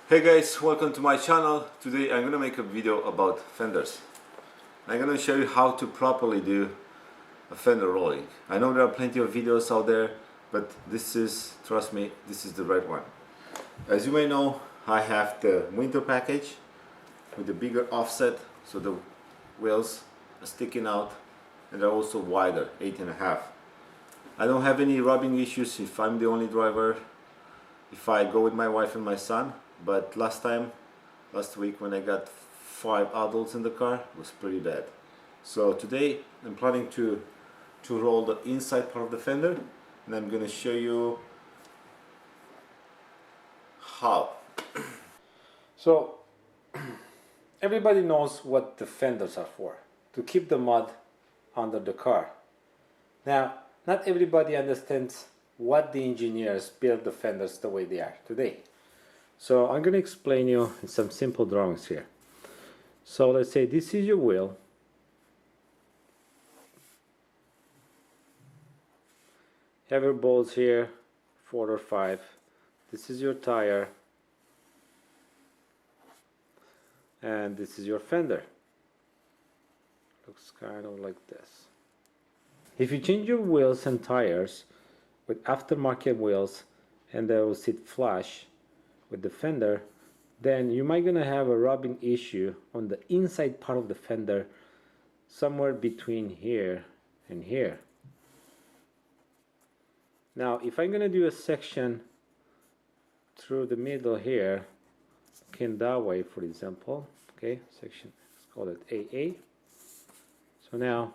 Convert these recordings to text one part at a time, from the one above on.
Hey guys, welcome to my channel. Today I'm gonna make a video about fenders. I'm gonna show you how to properly do a fender rolling. I know there are plenty of videos out there, but this is, trust me, this is the right one. As you may know, I have the winter package with the bigger offset, so the wheels are sticking out and they're also wider, 8.5. I don't have any rubbing issues if I'm the only driver, if I go with my wife and my son, but last week when I got 5 adults in the car, it was pretty bad. So today I'm planning to roll the inside part of the fender, and I'm gonna show you how. So everybody knows what the fenders are for, to keep the mud under the car. Now, not everybody understands what the engineers built the fenders the way they are today. So I'm going to explain you in some simple drawings here. So let's say this is your wheel. You have your bolts here, 4 or 5. This is your tire. And this is your fender. Looks kind of like this. If you change your wheels and tires with aftermarket wheels and they will sit flush with the fender, then you might gonna have a rubbing issue on the inside part of the fender, somewhere between here and here. Now if I'm gonna do a section through the middle here, okay, that way for example, okay, section, let's call it AA. So now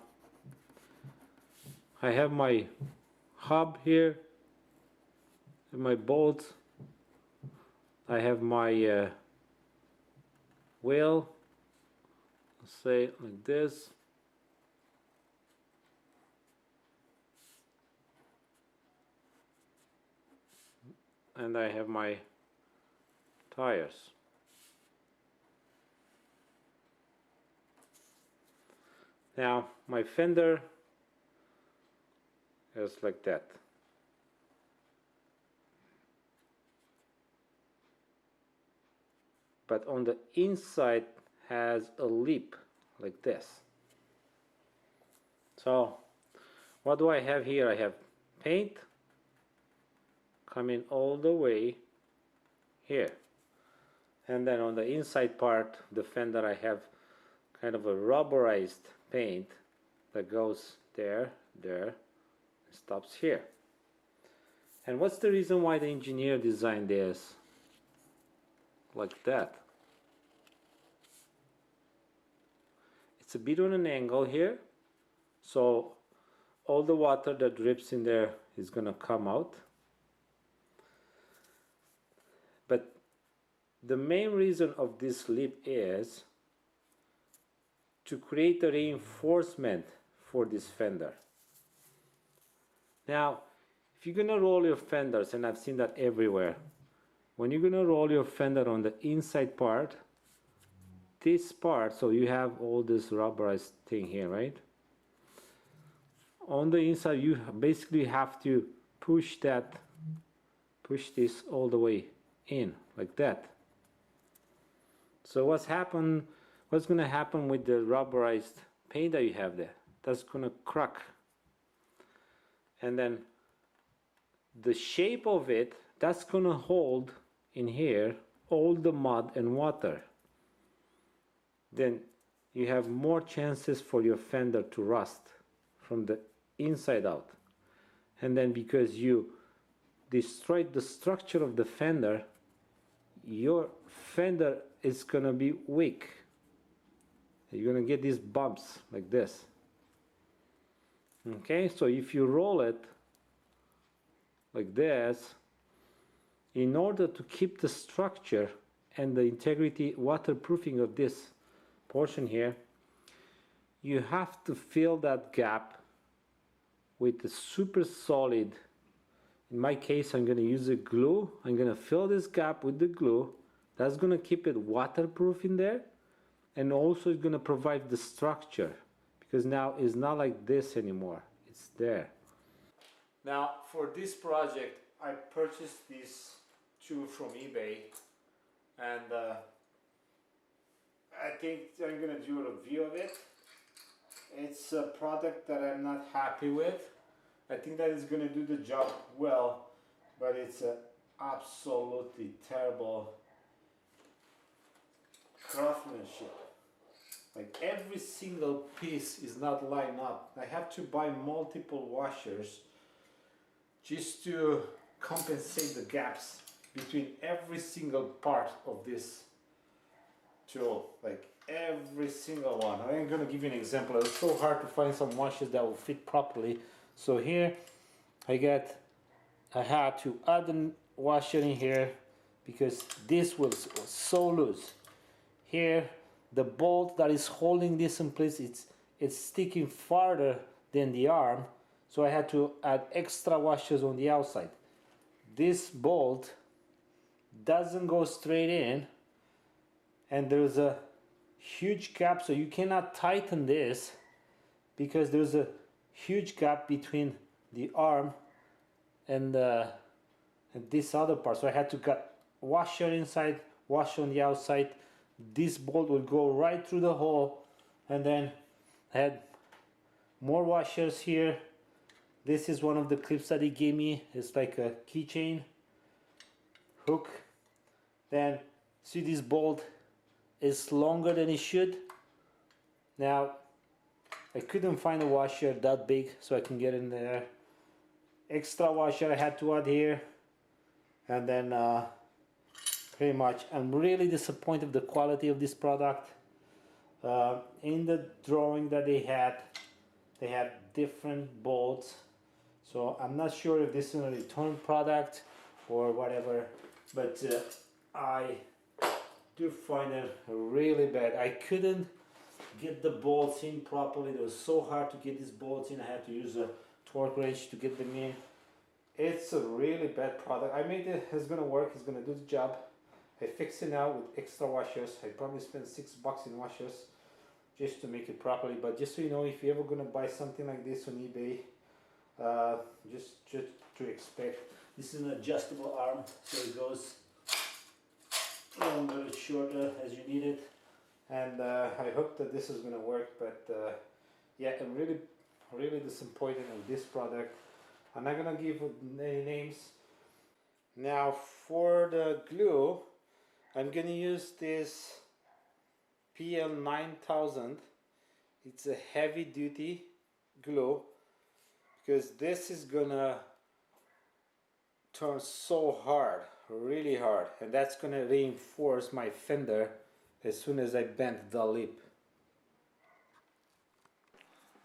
I have my hub here, and my bolts, I have my wheel, let's say like this, and I have my tires. Now my fender is like that. But on the inside has a lip like this. So what do I have here? I have paint coming all the way here, and then on the inside part, the fender, I have kind of a rubberized paint that goes there, and stops here. And what's the reason why the engineer designed this like that? It's a bit on an angle here, so all the water that drips in there is gonna come out. But the main reason of this lip is to create a reinforcement for this fender. Now if you're gonna roll your fenders, and I've seen that everywhere, when you're gonna roll your fender on the inside part, this part, so you have all this rubberized thing here, right? On the inside you basically have to push this all the way in like that. So what's gonna happen with the rubberized paint that you have there? That's gonna crack, and then the shape of it, that's gonna hold in here all the mud and water. Then you have more chances for your fender to rust from the inside out. And then because you destroyed the structure of the fender, your fender is gonna be weak. You're gonna get these bumps like this. Okay, so if you roll it like this, in order to keep the structure and the integrity, waterproofing of this portion here, you have to fill that gap with a super solid, in my case I'm going to use a glue. I'm going to fill this gap with the glue. That's going to keep it waterproof in there, and also it's going to provide the structure, because now it's not like this anymore, it's there. Now for this project I purchased these two from eBay. and I think I'm gonna do a review of it. It's a product that I'm not happy with. I think that it's gonna do the job well, but it's a absolutely terrible craftsmanship. Like every single piece is not lined up. I have to buy multiple washers just to compensate the gaps between every single part of this tool. Like every single one. I'm gonna give you an example. It was so hard to find some washers that will fit properly. So here I had to add a washer in here because this was so loose. Here the bolt that is holding this in place, it's sticking farther than the arm, so I had to add extra washers on the outside. This bolt doesn't go straight in, and there's a huge gap, so you cannot tighten this because there's a huge gap between the arm and this other part. So I had to cut washer inside, washer on the outside. This bolt will go right through the hole, and then I had more washers here. This is one of the clips that he gave me. It's like a keychain hook. Then see, this bolt is longer than it should. Now I couldn't find a washer that big so I can get in there. Extra washer I had to add here, and then pretty much I'm really disappointed with the quality of this product. In the drawing that they had different bolts, so I'm not sure if this is a return product or whatever, but I do find it really bad. I couldn't get the bolts in properly. It was so hard to get these bolts in. I had to use a torque wrench to get them in. It's a really bad product. I made it, it's gonna work, it's gonna do the job. I fixed it now with extra washers. I probably spent $6 in washers just to make it properly. But just so you know, if you're ever gonna buy something like this on eBay, just to expect, this is an adjustable arm, so it goes longer or shorter as you need it. And I hope that this is gonna work. But yeah, I'm really disappointed with this product. I'm not gonna give any names. Now for the glue, I'm gonna use this PL 9000. It's a heavy duty glue because this is gonna turn so hard, really hard, and that's gonna reinforce my fender as soon as I bend the lip.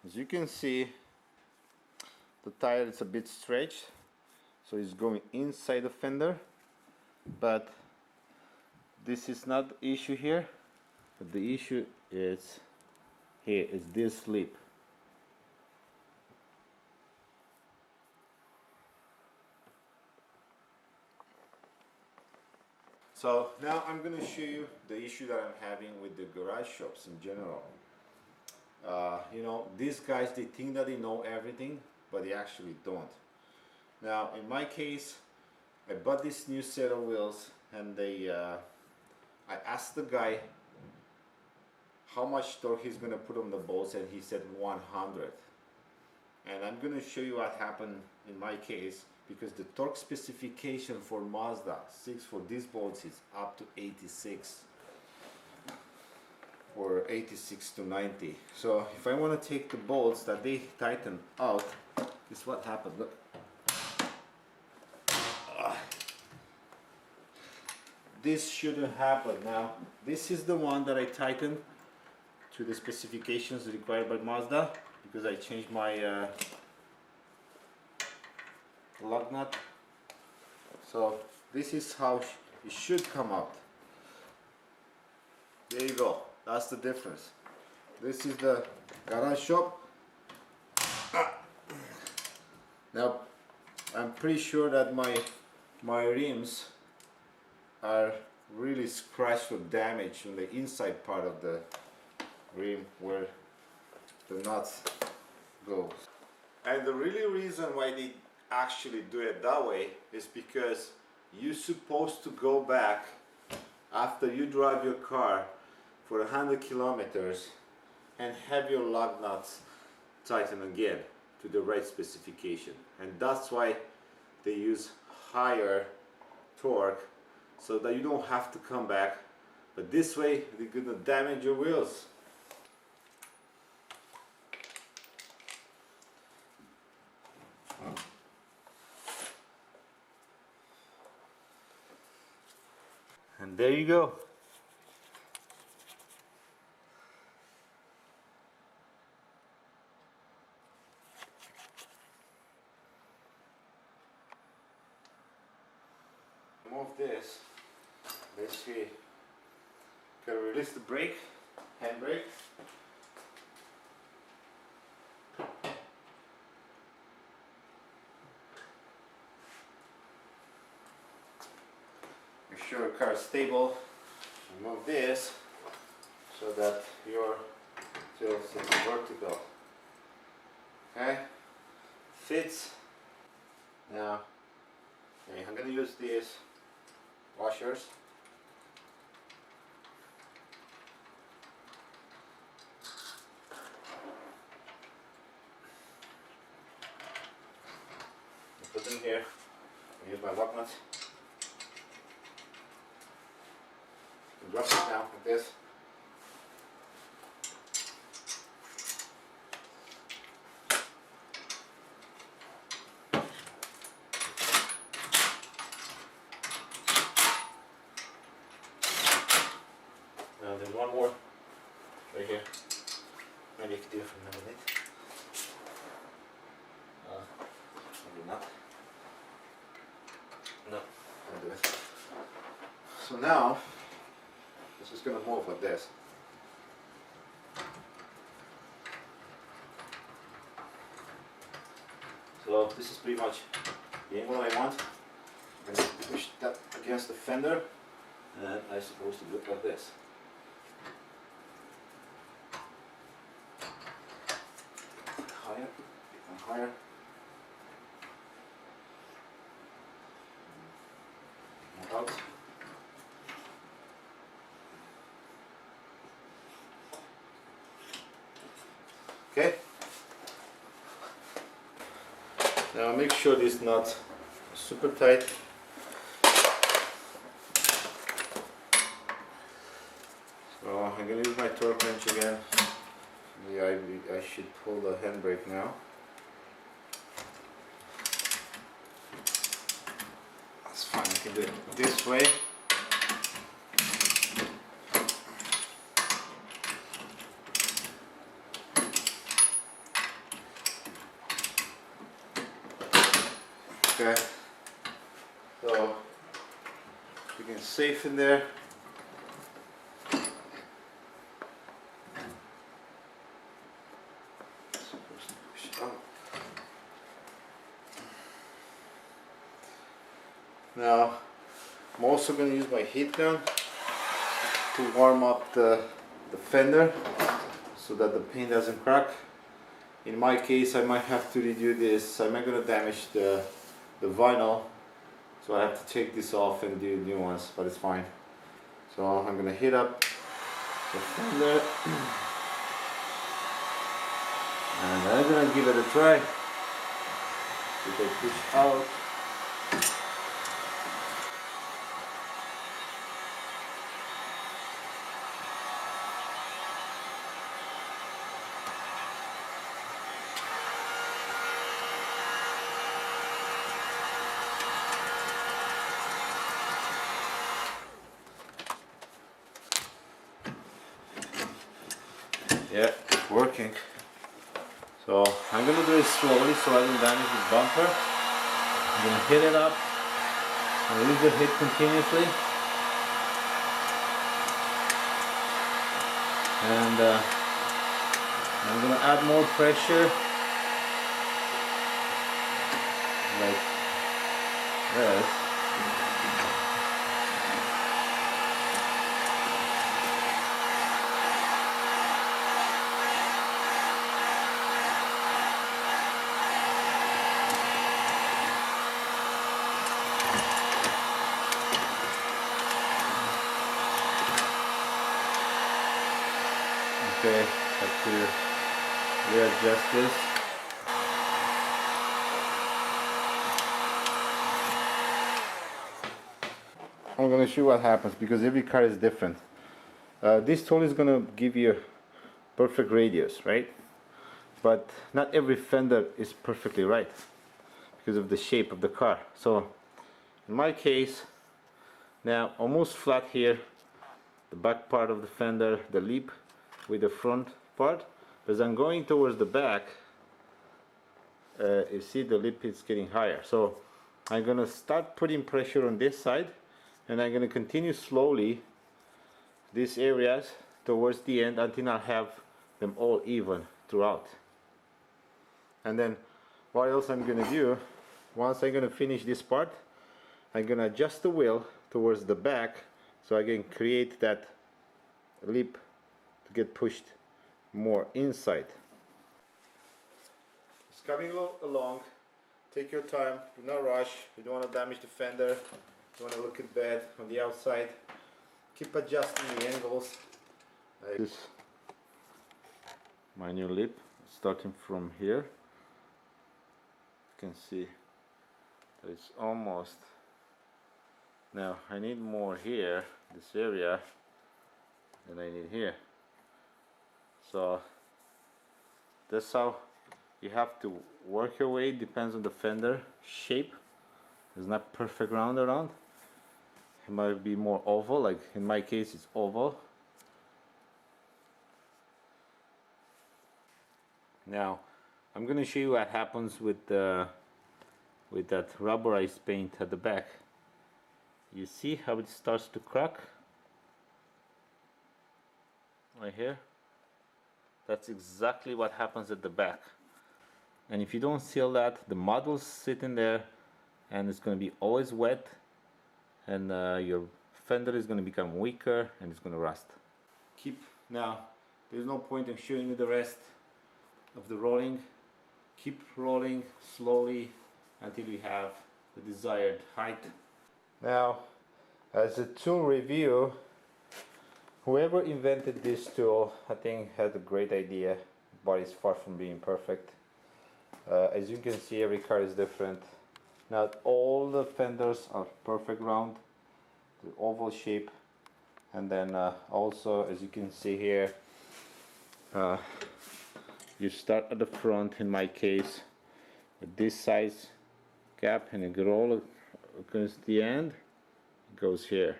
As you can see, the tire is a bit stretched, so it's going inside the fender, but this is not the issue here. But the issue is here, is this lip. So now I'm going to show you the issue that I'm having with the garage shops in general. You know, these guys, they think that they know everything, but they actually don't. Now in my case, I bought this new set of wheels, and I asked the guy how much torque he's going to put on the bolts, and he said 100. And I'm going to show you what happened in my case, because the torque specification for Mazda 6 for these bolts is up to 86 or 86 to 90. So if I want to take the bolts that they tighten out, this is what happened. Look. This shouldn't happen. Now this is the one that I tightened to the specifications required by Mazda, because I changed my lug nut. So this is how it should come out. There you go. That's the difference. This is the garage shop. Now I'm pretty sure that my rims are really scratched or damaged on the inside part of the rim where the nuts go. And the really reason why they actually do it that way is because you're supposed to go back after you drive your car for 100 kilometers and have your lug nuts tightened again to the right specification. And that's why they use higher torque, so that you don't have to come back, but this way they're gonna damage your wheels. And there you go. Remove this. Basically, gotta release the brake, handbrake. Make sure your car is stable. Remove this so that your tilt is vertical. Okay, fits. Now, okay, I'm gonna use these washers. Put them here. I use my lock nuts. Drop it down like this. Now there's one more right here. Maybe I could do it from underneath. Maybe not. No, I'll do it. So now this is going to move like this. So this is pretty much the angle I want. I'm going to push that against the fender, and I'm supposed to do it like this. Higher and higher. And out. Okay. Now make sure this nut is super tight. So I'm going to use my torque wrench again. Yeah, I should pull the handbrake now. That's fine, I can do it this way. Okay, so you can safe in there. Now I'm also going to use my heat gun to warm up the fender so that the paint doesn't crack. In my case, I might have to redo this. I'm not going to damage the vinyl, so I have to take this off and do new ones, but it's fine. So I'm going to heat up the fender and I'm going to give it a try. If I push out, yeah, it's working. So I'm gonna do it slowly so I don't damage the bumper. I'm gonna heat it up and leave the heat continuously. And I'm gonna add more pressure, like this. Okay, have to readjust this. I'm gonna show you what happens because every car is different. This tool is gonna give you perfect radius, right? But not every fender is perfectly right because of the shape of the car. So in my case, now almost flat here, the back part of the fender, the lip with the front part. As I'm going towards the back, you see the lip is getting higher. So I'm gonna start putting pressure on this side, and I'm gonna continue slowly these areas towards the end until I have them all even throughout. And then what else I'm gonna do, once I'm gonna finish this part, I'm gonna adjust the wheel towards the back so I can create that lip to get pushed more inside. It's coming along. Take your time, do not rush. You don't want to damage the fender, you don't want to look it bad on the outside. Keep adjusting the angles. This is my new lip, starting from here. You can see that it's almost. Now I need more here, this area, than I need here. So that's how you have to work your way. It depends on the fender shape. It's not perfect round around. It might be more oval, like in my case it's oval. Now I'm gonna show you what happens with that rubberized paint at the back. You see how it starts to crack right here? That's exactly what happens at the back. And if you don't seal that, the mud will sit in there and it's going to be always wet, and your fender is going to become weaker and it's going to rust. Now there's no point in showing you the rest of the rolling. Keep rolling slowly until you have the desired height. Now, as a tool review, whoever invented this tool, I think, had a great idea, but it's far from being perfect. As you can see, every car is different. Not all the fenders are perfect round, the oval shape, and then also, as you can see here, you start at the front, in my case, with this size gap, and you roll against the end, it goes here.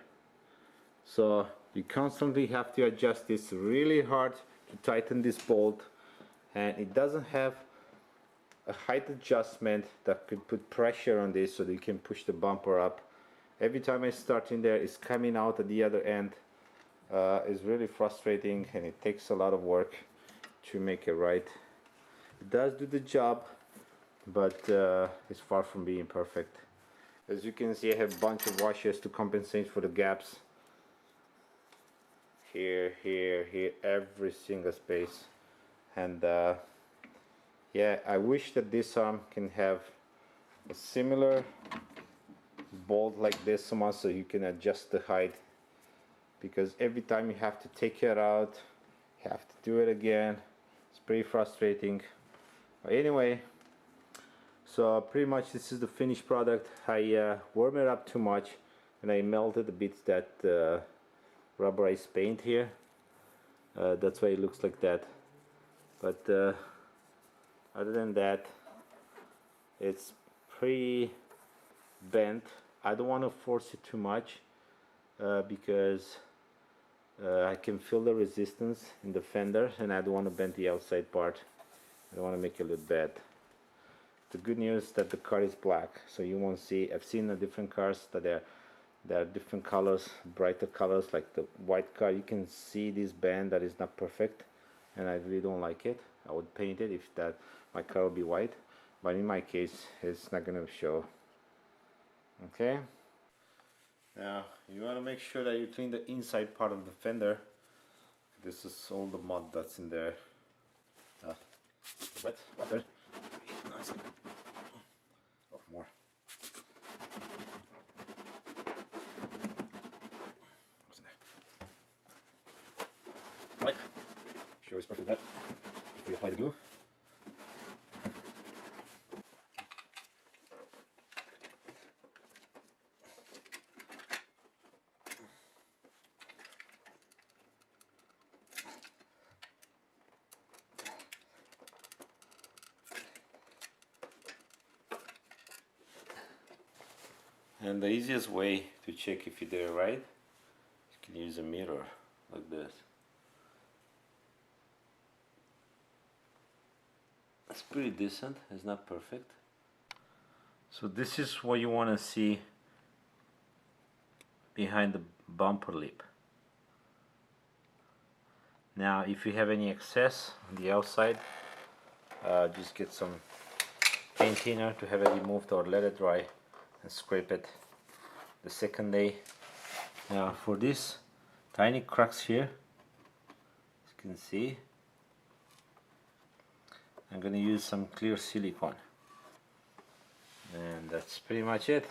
So you constantly have to adjust this really hard to tighten this bolt, and it doesn't have a height adjustment that could put pressure on this so that you can push the bumper up. Every time I start in there, it's coming out at the other end. It's really frustrating, and it takes a lot of work to make it right. It does do the job, but it's far from being perfect. As you can see, I have a bunch of washers to compensate for the gaps. Here, here, here, every single space. And yeah, I wish that this arm can have a similar bolt like this one, so you can adjust the height, because every time you have to take it out, you have to do it again. It's pretty frustrating. But anyway, so pretty much this is the finished product. I warmed it up too much and I melted a bit that rubberized paint here. That's why it looks like that. But other than that, it's pretty bent. I don't want to force it too much because I can feel the resistance in the fender, and I don't want to bend the outside part. I don't want to make it look bad. The good news is that the car is black, so you won't see. I've seen the different cars that there are different colors, brighter colors, like the white car. You can see this band that is not perfect, and I really don't like it. I would paint it if that my car will be white, but in my case it's not gonna show. Okay, now you want to make sure that you clean the inside part of the fender. This is all the mud that's in there. Wet water. Nice. Oh, more. What's in there? Right. sure it's perfect that before you apply the glue. And the easiest way to check if you did it right, you can use a mirror like this. It's pretty decent, it's not perfect. So this is what you want to see behind the bumper lip. Now if you have any excess on the outside, just get some paint thinner to have it removed or let it dry and scrape it the second day. Now for these tiny cracks here, as you can see, I'm gonna use some clear silicone, and that's pretty much it.